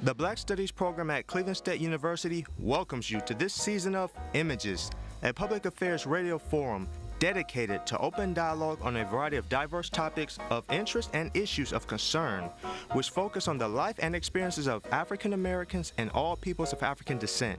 The Black Studies program at Cleveland State University welcomes you to this season of Images, a public affairs radio forum dedicated to open dialogue on a variety of diverse topics of interest and issues of concern, which focus on the life and experiences of African Americans and all peoples of African descent.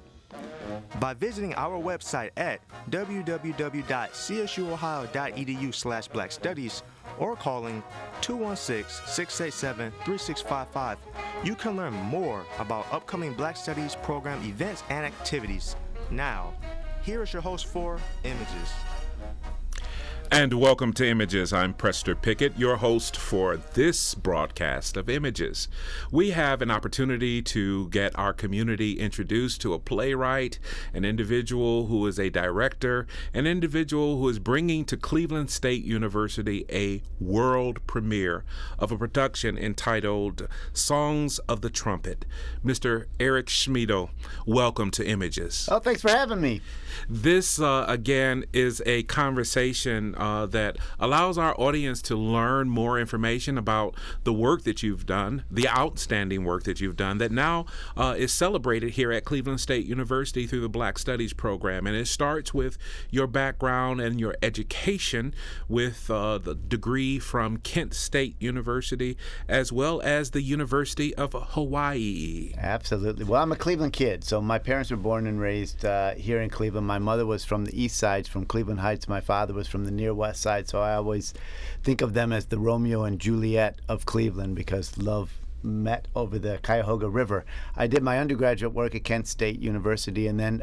By visiting our website at www.csuohio.edu/blackstudies or calling 216-687-3655, you can learn more about upcoming Black Studies program events and activities. Now, here is your host for Images. And welcome to Images. I'm Prester Pickett, your host for this broadcast of Images. We have an opportunity to get our community introduced to a playwright, an individual who is a director, an individual who is bringing to Cleveland State University a world premiere of a production entitled Songs of the Trumpet. Mr. Eric Scmiedl, welcome to Images. Oh, thanks for having me. This, again, is a conversation that allows our audience to learn more information about the work that you've done, the outstanding work that you've done that now is celebrated here at Cleveland State University through the Black Studies program. And it starts with your background and your education with the degree from Kent State University as well as the University of Hawaii. Absolutely. Well, I'm a Cleveland kid, so my parents were born and raised here in Cleveland. My mother was from the east side, from Cleveland Heights. My father was from the near west side, so I always think of them as the Romeo and Juliet of Cleveland because love met over the Cuyahoga River. I did my undergraduate work at Kent State University, and then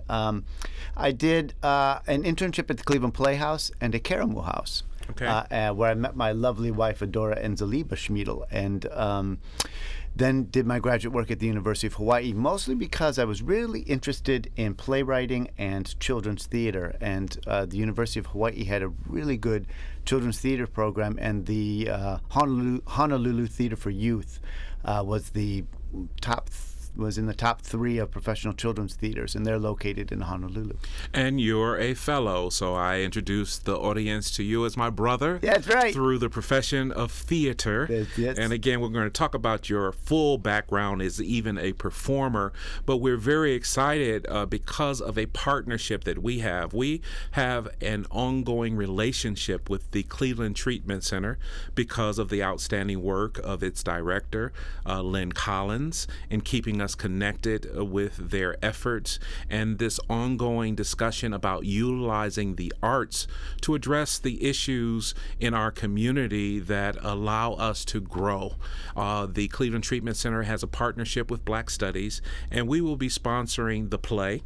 I did an internship at the Cleveland Playhouse and at Karamu House. Okay. Where I met my lovely wife, Adora Enzaliba Scmiedl, and then did my graduate work at the University of Hawaii, mostly because I was really interested in playwriting and children's theater. And the University of Hawaii had a really good children's theater program, and the Honolulu Theater for Youth was in the top 3 of professional children's theaters, and they're located in Honolulu. And you're a fellow, so I introduced the audience to you as my brother. That's right. Through the profession of theater. Yes. And again, we're going to talk about your full background as even a performer, but we're very excited because of a partnership that we have. We have an ongoing relationship with the Cleveland Treatment Center because of the outstanding work of its director, Lynn Collins, in keeping us connected with their efforts and this ongoing discussion about utilizing the arts to address the issues in our community that allow us to grow. The Cleveland Treatment Center has a partnership with Black Studies, and we will be sponsoring the play,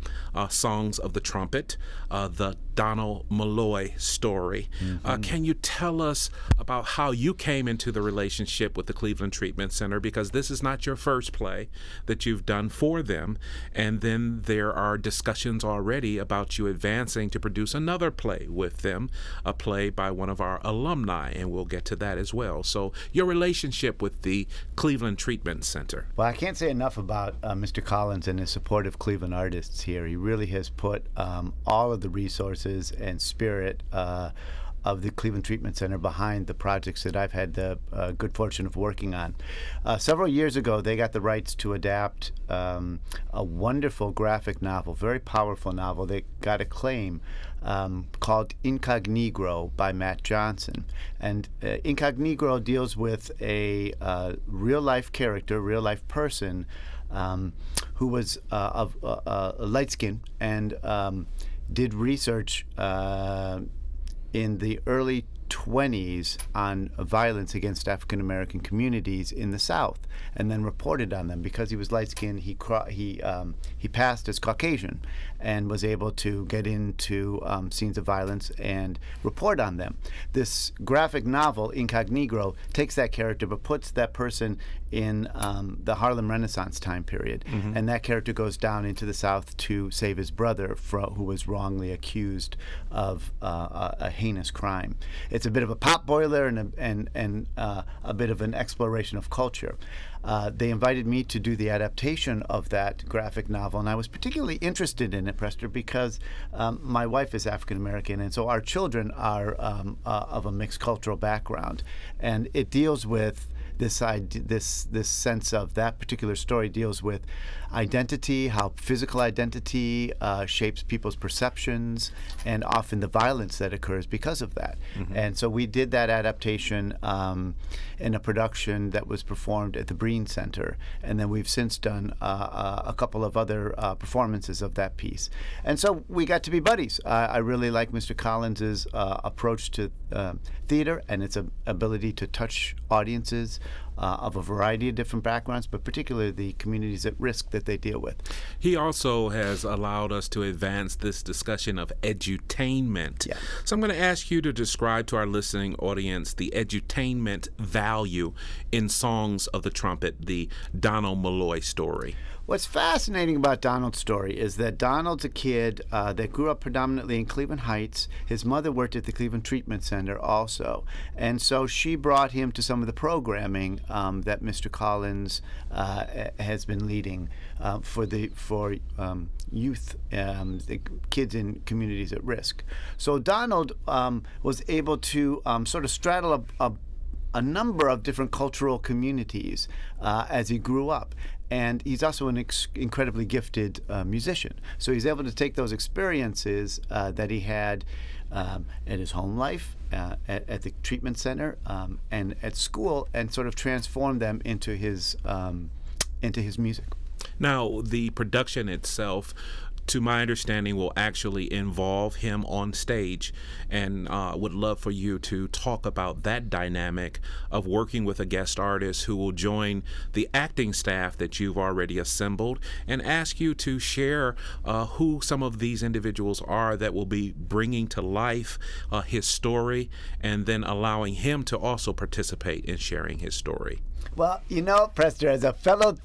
Songs of the Trumpet, the Donald Malloy story. Mm-hmm. Can you tell us about how you came into the relationship with the Cleveland Treatment Center? Because this is not your first play that you've done for them, and then there are discussions already about you advancing to produce another play with them, a play by one of our alumni, and we'll get to that as well. So your relationship with the Cleveland Treatment Center. Well, I can't say enough about Mr. Collins and his support of Cleveland artists here. He really has put all of the resources and spirit of the Cleveland Treatment Center behind the projects that I've had the good fortune of working on. Several years ago, they got the rights to adapt a wonderful graphic novel, very powerful novel that got acclaim called Incognegro by Matt Johnson. And Incognegro deals with a real-life character, real-life person who was of light skin and did research in the early 20s on violence against African American communities in the South, and then reported on them. Because he was light-skinned, he passed as Caucasian and was able to get into scenes of violence and report on them. This graphic novel, Incognegro, takes that character but puts that person in the Harlem Renaissance time period, and that character goes down into the South to save his brother who was wrongly accused of a heinous crime. It's a bit of a potboiler and a bit of an exploration of culture. They invited me to do the adaptation of that graphic novel, and I was particularly interested in it, Prester, because my wife is African American, and so our children are of a mixed cultural background, and it deals with this sense of that particular story deals with identity, how physical identity shapes people's perceptions, and often the violence that occurs because of that. And so we did that adaptation in a production that was performed at the Breen Center, and then we've since done a couple of other performances of that piece. And so we got to be buddies. I really like Mr. Collins's approach to theater and its ability to touch audiences of a variety of different backgrounds, but particularly the communities at risk that they deal with. He also has allowed us to advance this discussion of edutainment. Yeah. So I'm going to ask you to describe to our listening audience the edutainment value in Songs of the Trumpet, the Donald Malloy story. What's fascinating about Donald's story is that Donald's a kid that grew up predominantly in Cleveland Heights. His mother worked at the Cleveland Treatment Center also. And so she brought him to some of the programming that Mr. Collins has been leading for youth, the kids in communities at risk. So Donald was able to sort of straddle a number of different cultural communities as he grew up. And he's also an incredibly gifted musician. So he's able to take those experiences that he had in his home life, at the treatment center, and at school, and sort of transform them into his music. Now, the production itself, to my understanding, will actually involve him on stage, and would love for you to talk about that dynamic of working with a guest artist who will join the acting staff that you've already assembled, and ask you to share who some of these individuals are that will be bringing to life his story, and then allowing him to also participate in sharing his story. Well, Prester, as a fellow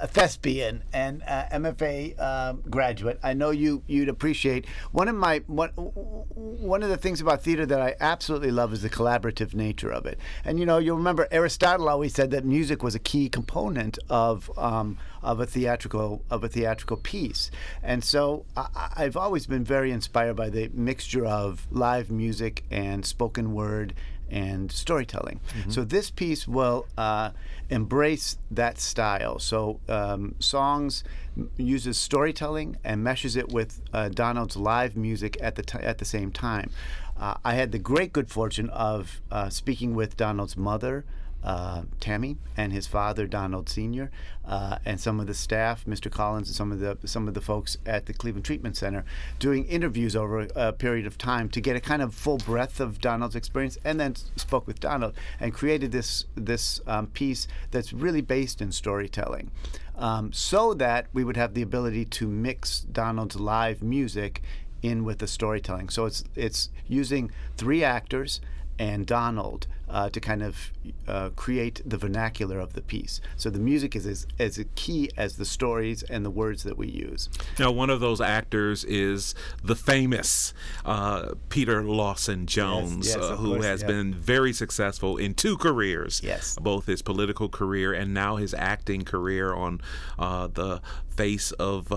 thespian and MFA graduate, I know you'd appreciate one of the things about theater that I absolutely love is the collaborative nature of it. And you'll remember Aristotle always said that music was a key component of a theatrical piece. And so I've always been very inspired by the mixture of live music and spoken word and storytelling. So this piece will embrace that style. So Songs uses storytelling and meshes it with Donald's live music at the same time. I had the great good fortune of speaking with Donald's mother, Tammy, and his father, Donald Sr., and some of the staff, Mr. Collins, and some of the folks at the Cleveland Treatment Center, doing interviews over a period of time to get a kind of full breadth of Donald's experience, and then spoke with Donald and created this piece that's really based in storytelling, so that we would have the ability to mix Donald's live music in with the storytelling. So it's using 3 actors and Donald to kind of create the vernacular of the piece. So the music is as key as the stories and the words that we use. Now, one of those actors is the famous Peter Lawson Jones, yes, who course, has been very successful in 2 careers, yes, both his political career and now his acting career on the face of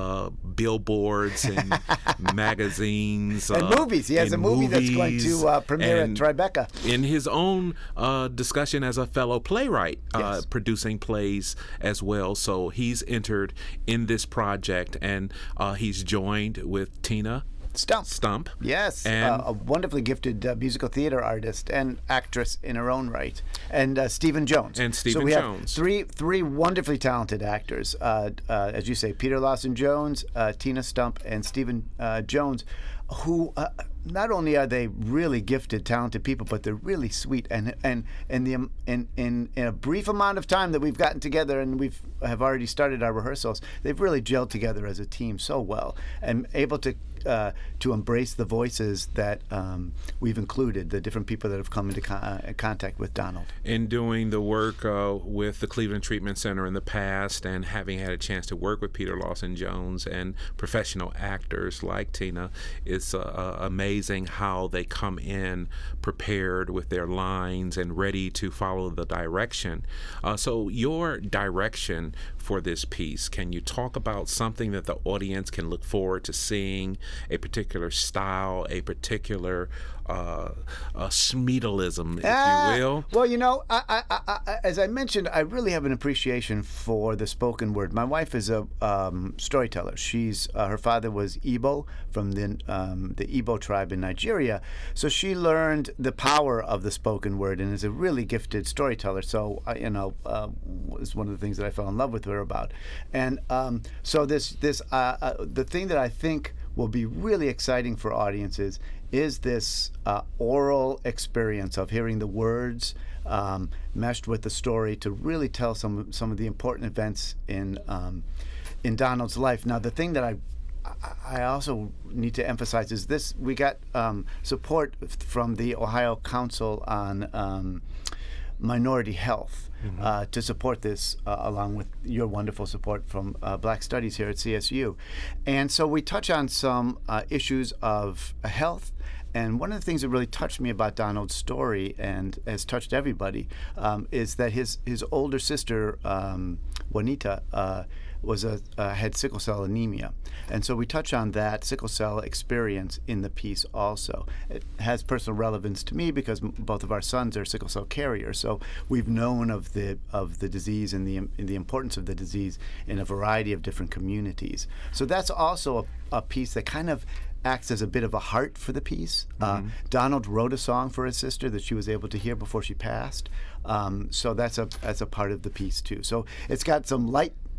billboards and magazines. And movies. He has a movie that's going to premiere at Tribeca. In his own discussion as a fellow playwright, yes, producing plays as well. So he's entered in this project, and he's joined with Tina Stump. Yes, and a wonderfully gifted musical theater artist and actress in her own right, and Stephen Jones. So we have three wonderfully talented actors, as you say, Peter Lawson Jones, Tina Stump, and Stephen Jones, who not only are they really gifted, talented people, but they're really sweet. And in a brief amount of time that we've gotten together, and have already started our rehearsals, they've really gelled together as a team so well, and able to embrace the voices that we've included, the different people that have come into contact with Donald. In doing the work with the Cleveland Treatment Center in the past, and having had a chance to work with Peter Lawson Jones and professional actors like Tina, it's amazing how they come in prepared with their lines and ready to follow the direction. So your direction for this piece, can you talk about something that the audience can look forward to seeing, a particular style, a particular Scmiedlism, if you will. Well, as I mentioned, I really have an appreciation for the spoken word. My wife is a storyteller. She's her father was Igbo from the Igbo tribe in Nigeria, so she learned the power of the spoken word and is a really gifted storyteller. So, it's one of the things that I fell in love with her about. And so the thing that I think will be really exciting for audiences is this oral experience of hearing the words meshed with the story to really tell some of the important events in Donald's life. Now, the thing that I also need to emphasize is this: we got support from the Ohio Council on Minority Health. To support this, along with your wonderful support from Black Studies here at CSU. And so we touch on some issues of health. And one of the things that really touched me about Donald's story, and has touched everybody, is that his older sister, Juanita, had sickle cell anemia. And so we touch on that sickle cell experience in the piece also. It has personal relevance to me because both of our sons are sickle cell carriers. So we've known of the disease and the importance of the disease in a variety of different communities. So that's also a piece that kind of acts as a bit of a heart for the piece. Donald wrote a song for his sister that she was able to hear before she passed. So that's a part of the piece too. So it's got some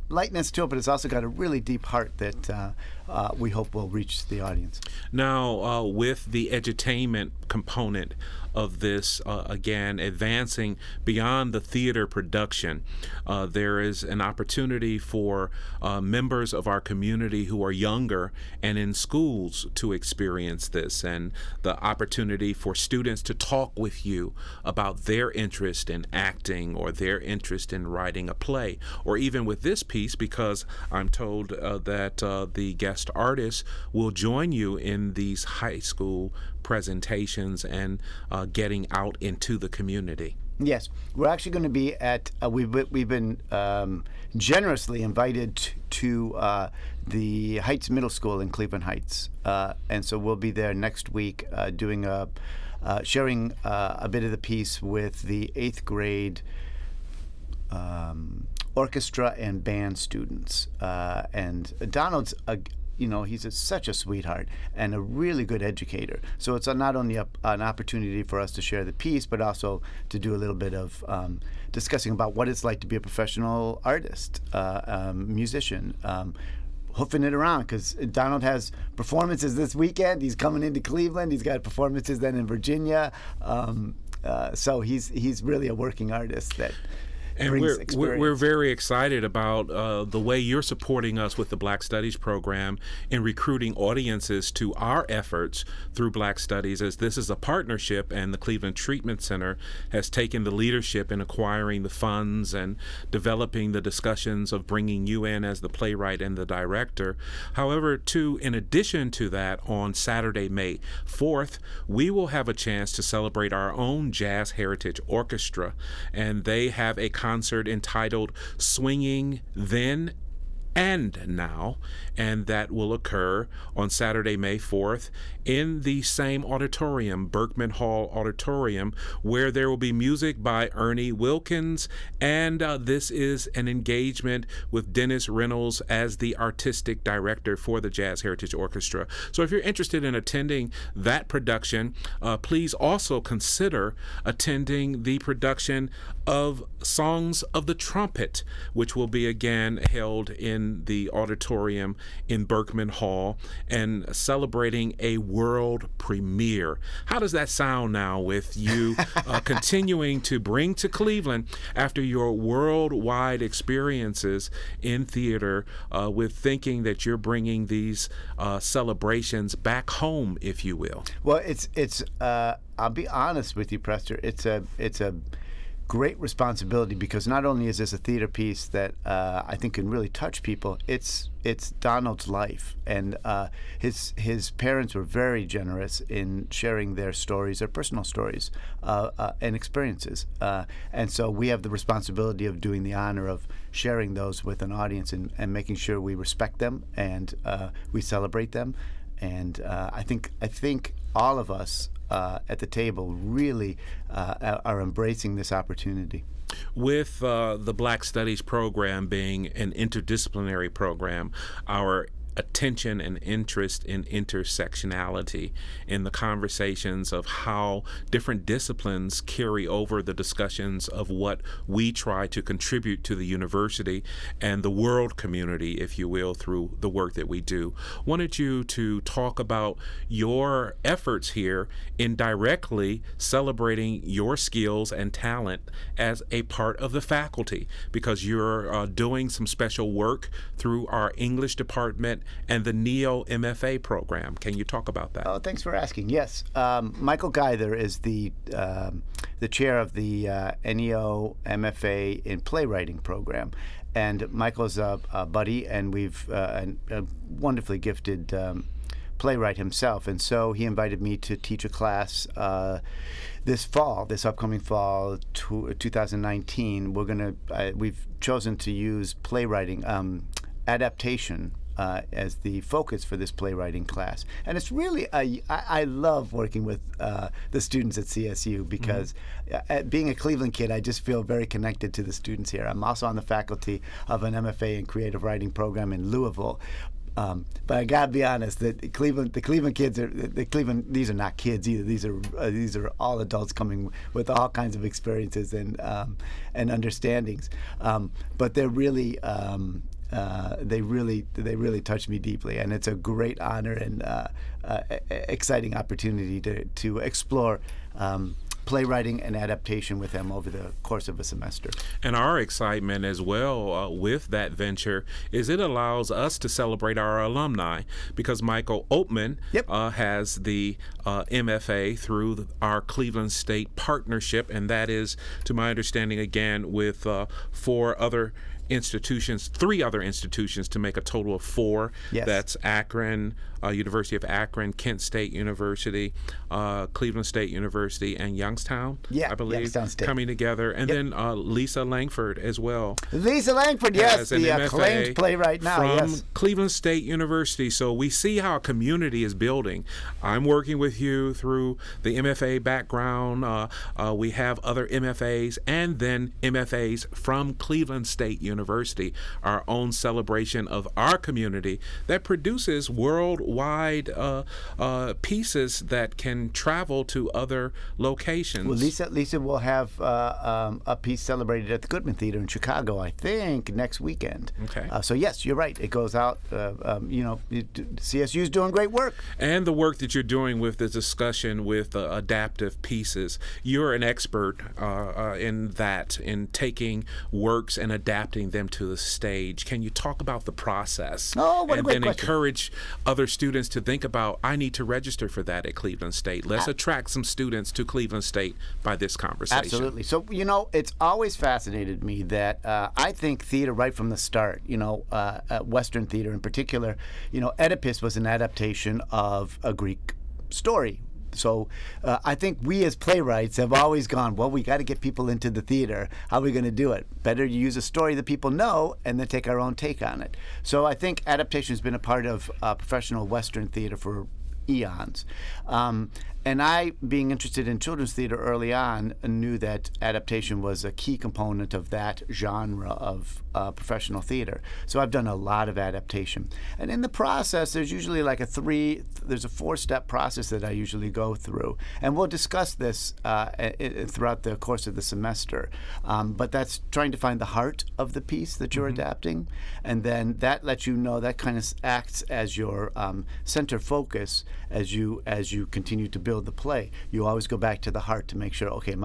lightness to it, but it's also got a really deep heart that we hope will reach the audience. Now, with the edutainment component of this, again, advancing beyond the theater production, there is an opportunity for members of our community who are younger and in schools to experience this, and the opportunity for students to talk with you about their interest in acting or their interest in writing a play, or even with this piece, because I'm told that the guest artists will join you in these high school presentations and getting out into the community. Yes, we're actually going to be at. We've been generously invited to the Heights Middle School in Cleveland Heights, and so we'll be there next week, doing sharing a bit of the piece with the 8th grade orchestra and band students. And Donald's he's such a sweetheart and a really good educator. So it's not only an opportunity for us to share the piece, but also to do a little bit of discussing about what it's like to be a professional artist, musician, hoofing it around, because Donald has performances this weekend. He's coming into Cleveland. He's got performances then in Virginia. So he's really a working artist that. And we're very excited about the way you're supporting us with the Black Studies program in recruiting audiences to our efforts through Black Studies, as this is a partnership, and the Cleveland Treatment Center has taken the leadership in acquiring the funds and developing the discussions of bringing you in as the playwright and the director. However, in addition to that, on Saturday, May 4th, we will have a chance to celebrate our own Jazz Heritage Orchestra, and they have a concert entitled Swinging Then and Now, and that will occur on Saturday, May 4th in the same auditorium, Berkman Hall Auditorium, where there will be music by Ernie Wilkins, and this is an engagement with Dennis Reynolds as the artistic director for the Jazz Heritage Orchestra. So if you're interested in attending that production, please also consider attending the production of Songs of the Trumpet, which will be again held in the auditorium in Berkman Hall and celebrating a world premiere. How does that sound now, with you continuing to bring to Cleveland after your worldwide experiences in theater, with thinking that you're bringing these celebrations back home, if you will? Well, it's I'll be honest with you, Prester. It's a great responsibility, because not only is this a theater piece that I think can really touch people, it's Donald's life, and his parents were very generous in sharing their stories, their personal stories and experiences, and so we have the responsibility of doing the honor of sharing those with an audience and making sure we respect them and we celebrate them, and I think all of us at the table really are embracing this opportunity. With the Black Studies program being an interdisciplinary program, our attention and interest in intersectionality in the conversations of how different disciplines carry over the discussions of what we try to contribute to the university and the world community, if you will, through the work that we do. Wanted you to talk about your efforts here in directly celebrating your skills and talent as a part of the faculty, because you're doing some special work through our English department and the NEO MFA program. Can you talk about that? Oh, thanks for asking. Yes, Michael Geither is the chair of the NEO MFA in playwriting program, and Michael's a buddy, and we've a wonderfully gifted playwright himself, and so he invited me to teach a class this upcoming fall, 2019. We've chosen to use playwriting adaptation as the focus for this playwriting class. And it's really, I love working with the students at CSU because being a Cleveland kid, I just feel very connected to the students here. I'm also on the faculty of an MFA in creative writing program in Louisville. But I gotta be honest, the Cleveland kids these are not kids either. These are all adults coming with all kinds of experiences and understandings. But they're really they really touch me deeply, and it's a great honor and exciting opportunity to explore playwriting and adaptation with them over the course of a semester. And our excitement as well with that venture is it allows us to celebrate our alumni, because Michael Oatman has the MFA through our Cleveland State partnership, and that is, to my understanding, again, with three other institutions to make a total of 4. Yes. That's Akron, University of Akron, Kent State University, Cleveland State University, and Youngstown, I believe, Youngstown State, coming together. And then Lisa Langford as well. Lisa Langford, yes, the acclaimed playwright now. From Cleveland State University. So we see how a community is building. I'm working with you through the MFA background. We have other MFAs and then MFAs from Cleveland State University, our own celebration of our community that produces worldwide pieces that can travel to other locations. Well, Lisa will have a piece celebrated at the Goodman Theater in Chicago, I think, next weekend. Okay. So yes, you're right. It goes out. CSU's doing great work. And the work that you're doing with the discussion with adaptive pieces, you're an expert in taking works and adapting them to the stage. Can you talk about the process? Oh, what a great question. And then encourage other students to think about, I need to register for that at Cleveland State. Let's attract some students to Cleveland State by this conversation. Absolutely. So, it's always fascinated me that I think theater right from the start, Western theater in particular, Oedipus was an adaptation of a Greek story. So I think we as playwrights have always gone, well, we got to get people into the theater. How are we going to do it? Better to use a story that people know and then take our own take on it. So I think adaptation has been a part of professional Western theater for eons. And I, being interested in children's theater early on, knew that adaptation was a key component of that genre of professional theater. So I've done a lot of adaptation. And in the process, there's usually like a 4-step process that I usually go through. And we'll discuss this throughout the course of the semester. But that's trying to find the heart of the piece that you're adapting. And then that lets you know, that kind of acts as your center focus as you continue to build the play. You always go back to the heart to make sure, okay,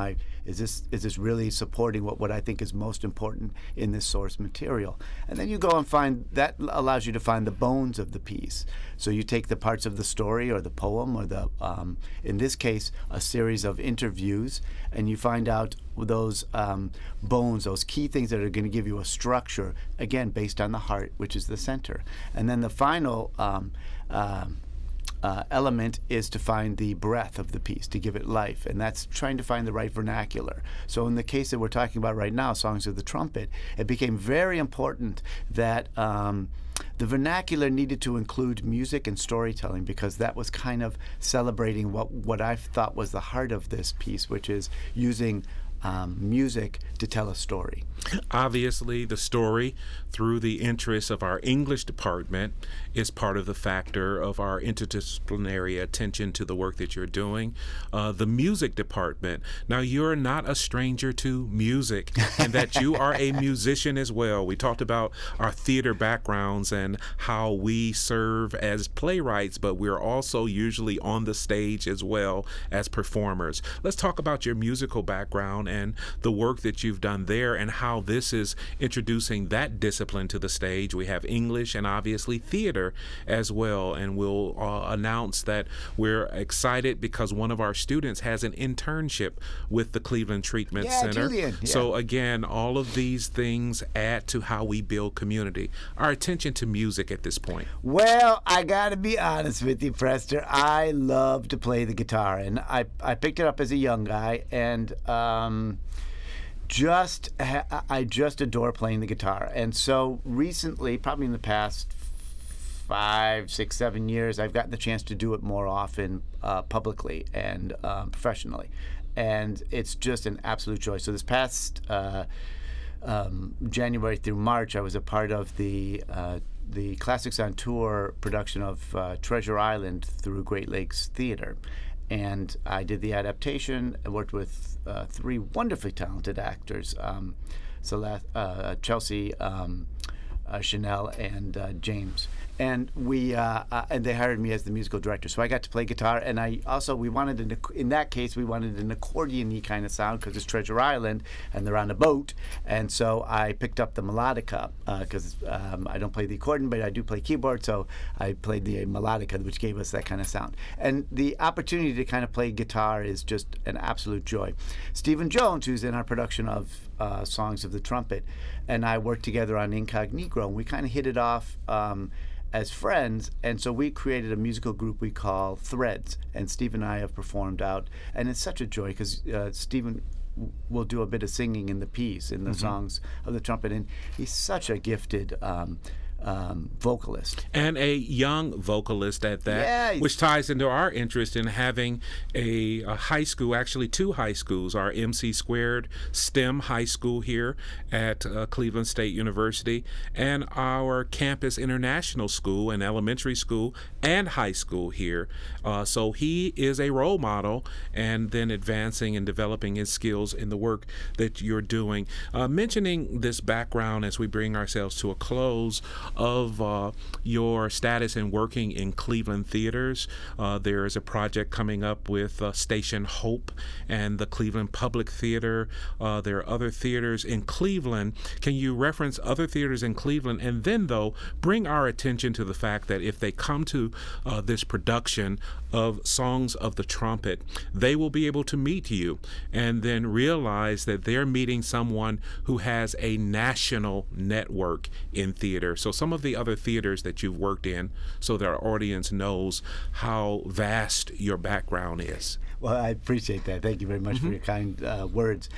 is this really supporting what I think is most important in this source material? And then you go and find, that allows you to find the bones of the piece. So you take the parts of the story or the poem or the, in this case, a series of interviews, and you find out those bones, those key things that are going to give you a structure, again, based on the heart, which is the center. And then the final element is to find the breath of the piece, to give it life, and that's trying to find the right vernacular. So in the case that we're talking about right now, Songs of the Trumpet, it became very important that the vernacular needed to include music and storytelling, because that was kind of celebrating what I thought was the heart of this piece, which is using music to tell a story. Obviously, the story, through the interests of our English department, is part of the factor of our interdisciplinary attention to the work that you're doing. The music department, now you're not a stranger to music, and that you are a musician as well. We talked about our theater backgrounds and how we serve as playwrights, but we're also usually on the stage as well as performers. Let's talk about your musical background and the work that you've done there, and how this is introducing that discipline to the stage. We have English and obviously theater as well, and we'll announce that we're excited because one of our students has an internship with the Cleveland Treatment Center. Julian, yeah. So again, all of these things add to how we build community. Our attention to music at this point. Well, I gotta be honest with you, Prester. I love to play the guitar, and I picked it up as a young guy, and I just adore playing the guitar. And so recently, probably in the past 5, 6, 7 years, I've gotten the chance to do it more often publicly and professionally. And it's just an absolute joy. So this past January through March, I was a part of the Classics on Tour production of Treasure Island through Great Lakes Theater. And I did the adaptation. I worked with 3 wonderfully talented actors, Chelsea, Chanel, and James. And and they hired me as the musical director. So I got to play guitar, and we wanted in that case we wanted an accordion-y kind of sound because it's Treasure Island and they're on a boat. And so I picked up the melodica because I don't play the accordion, but I do play keyboard. So I played the melodica, which gave us that kind of sound. And the opportunity to kind of play guitar is just an absolute joy. Stephen Jones, who's in our production of Songs of the Trumpet, and I worked together on Incognito, and we kind of hit it off as friends, and so we created a musical group we call Threads, and Steve and I have performed out, and it's such a joy because Stephen will do a bit of singing in the piece, in the Songs of the Trumpet, and he's such a gifted vocalist. And a young vocalist at that, which ties into our interest in having a high school, actually 2 high schools, our MC Squared STEM high school here at Cleveland State University, and our Campus International School, an elementary school and high school here. So he is a role model, and then advancing and developing his skills in the work that you're doing. Mentioning this background as we bring ourselves to a close of your status in working in Cleveland theaters. There is a project coming up with Station Hope and the Cleveland Public Theater. There are other theaters in Cleveland. Can you reference other theaters in Cleveland, and then, though, bring our attention to the fact that if they come to this production of Songs of the Trumpet, they will be able to meet you and then realize that they're meeting someone who has a national network in theater. So some of the other theaters that you've worked in, so that our audience knows how vast your background is. Well, I appreciate that. Thank you very much for your kind words.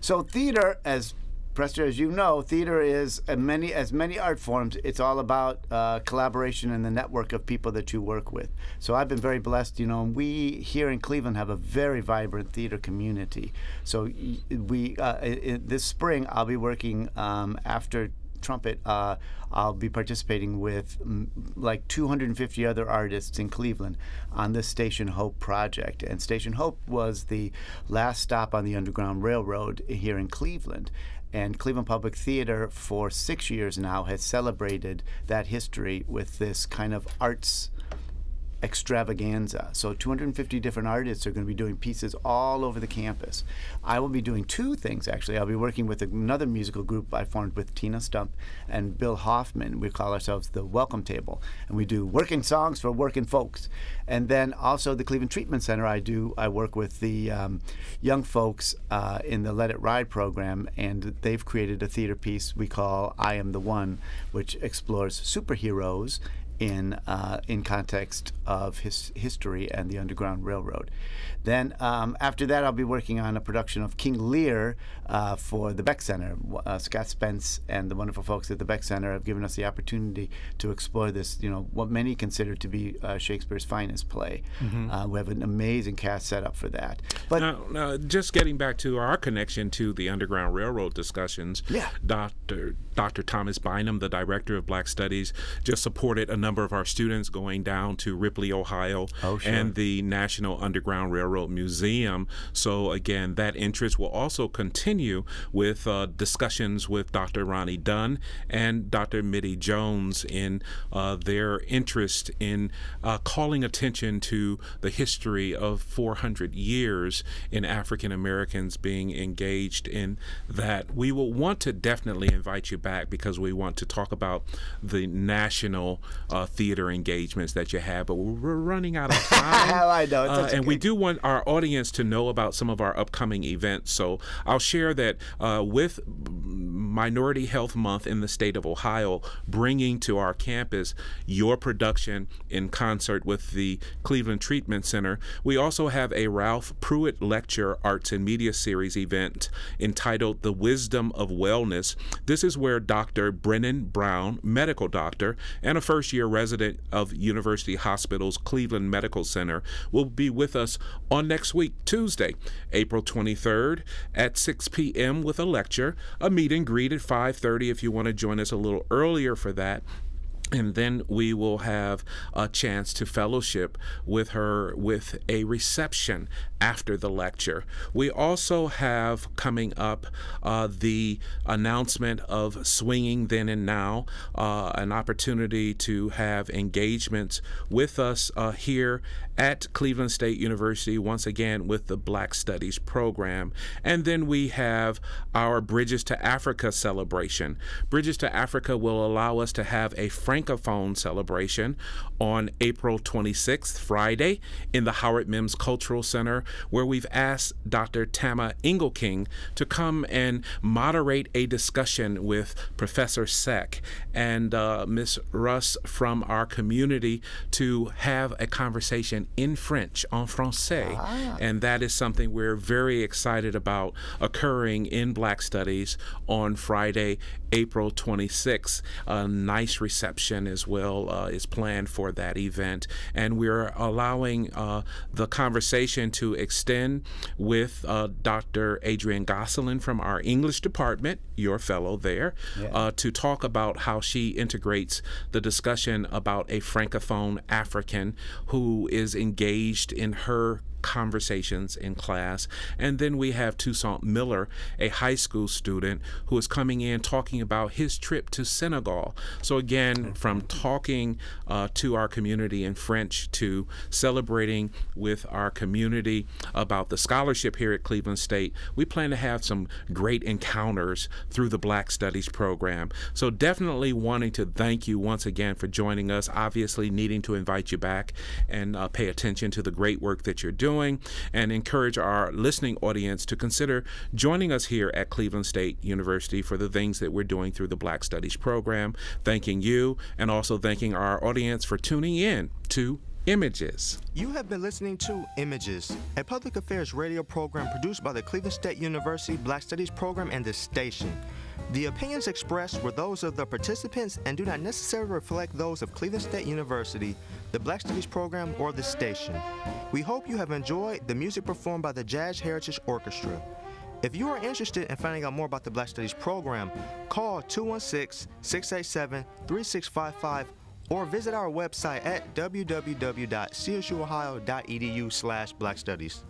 So theater, as Prester, as you know, theater is as many art forms. It's all about collaboration and the network of people that you work with. So I've been very blessed. We here in Cleveland have a very vibrant theater community. So this spring I'll be working after Trumpet. I'll be participating with like 250 other artists in Cleveland on this Station Hope project. And Station Hope was the last stop on the Underground Railroad here in Cleveland. And Cleveland Public Theater for 6 years now has celebrated that history with this kind of arts extravaganza. So 250 different artists are going to be doing pieces all over the campus. I will be doing 2 things, actually. I'll be working with another musical group I formed with Tina Stump and Bill Hoffman. We call ourselves the Welcome Table, and we do working songs for working folks. And then also the Cleveland Treatment Center, I work with the young folks in the Let It Ride program, and they've created a theater piece we call I Am the One, which explores superheroes in context of history and the Underground Railroad. Then after that, I'll be working on a production of King Lear for the Beck Center. Scott Spence and the wonderful folks at the Beck Center have given us the opportunity to explore this, what many consider to be Shakespeare's finest play. We have an amazing cast set up for that. But now, just getting back to our connection to the Underground Railroad discussions, Dr. Thomas Bynum, the director of Black Studies, just supported a number of our students going down to Ripley, Ohio, and the National Underground Railroad Museum. So again, that interest will also continue with discussions with Dr. Ronnie Dunn and Dr. Mitty Jones in their interest in calling attention to the history of 400 years in African Americans being engaged in that. We will want to definitely invite you back because we want to talk about the national theater engagements that you have, but we're running out of time. I know. And we do want our audience to know about some of our upcoming events. So I'll share that with Minority Health Month in the state of Ohio, bringing to our campus your production in concert with the Cleveland Treatment Center, we also have a Ralph Pruitt Lecture Arts and Media Series event entitled The Wisdom of Wellness. This is where Dr. Brennan Brown, medical doctor, and a first-year resident of University Hospital's Cleveland Medical Center, will be with us on next week, Tuesday, April 23rd at 6 p.m. with a lecture, a meet and greet at 5:30 if you want to join us a little earlier for that. And then we will have a chance to fellowship with her with a reception after the lecture. We also have coming up the announcement of Swinging Then and Now, an opportunity to have engagements with us here at Cleveland State University, once again with the Black Studies program. And then we have our Bridges to Africa celebration. Bridges to Africa will allow us to have a Francophone celebration on April 26th, Friday, in the Howard Mims Cultural Center, where we've asked Dr. Tama Engelking to come and moderate a discussion with Professor Seck and Miss Russ from our community to have a conversation in French, en français. And that is something we're very excited about occurring in Black Studies on Friday, April 26th. A nice reception as well is planned for that event. And we're allowing the conversation to extend with Dr. Adrienne Gosselin from our English department, your fellow there, to talk about how she integrates the discussion about a Francophone African who is engaged in her conversations in class. And then we have Toussaint Miller, a high school student who is coming in talking about his trip to Senegal. So again, from talking to our community in French to celebrating with our community about the scholarship here at Cleveland State, we plan to have some great encounters through the Black Studies program. So definitely wanting to thank you once again for joining us, obviously needing to invite you back and pay attention to the great work that you're doing, and encourage our listening audience to consider joining us here at Cleveland State University for the things that we're doing through the Black Studies program. Thanking you, and also thanking our audience for tuning in to Images. You have been listening to Images, a public affairs radio program produced by the Cleveland State University Black Studies program and this station. The opinions expressed were those of the participants and do not necessarily reflect those of Cleveland State University, the Black Studies program, or the station. We hope you have enjoyed the music performed by the Jazz Heritage Orchestra. If you are interested in finding out more about the Black Studies program, call 216-687-3655 or visit our website at www.csuohio.edu/blackstudies.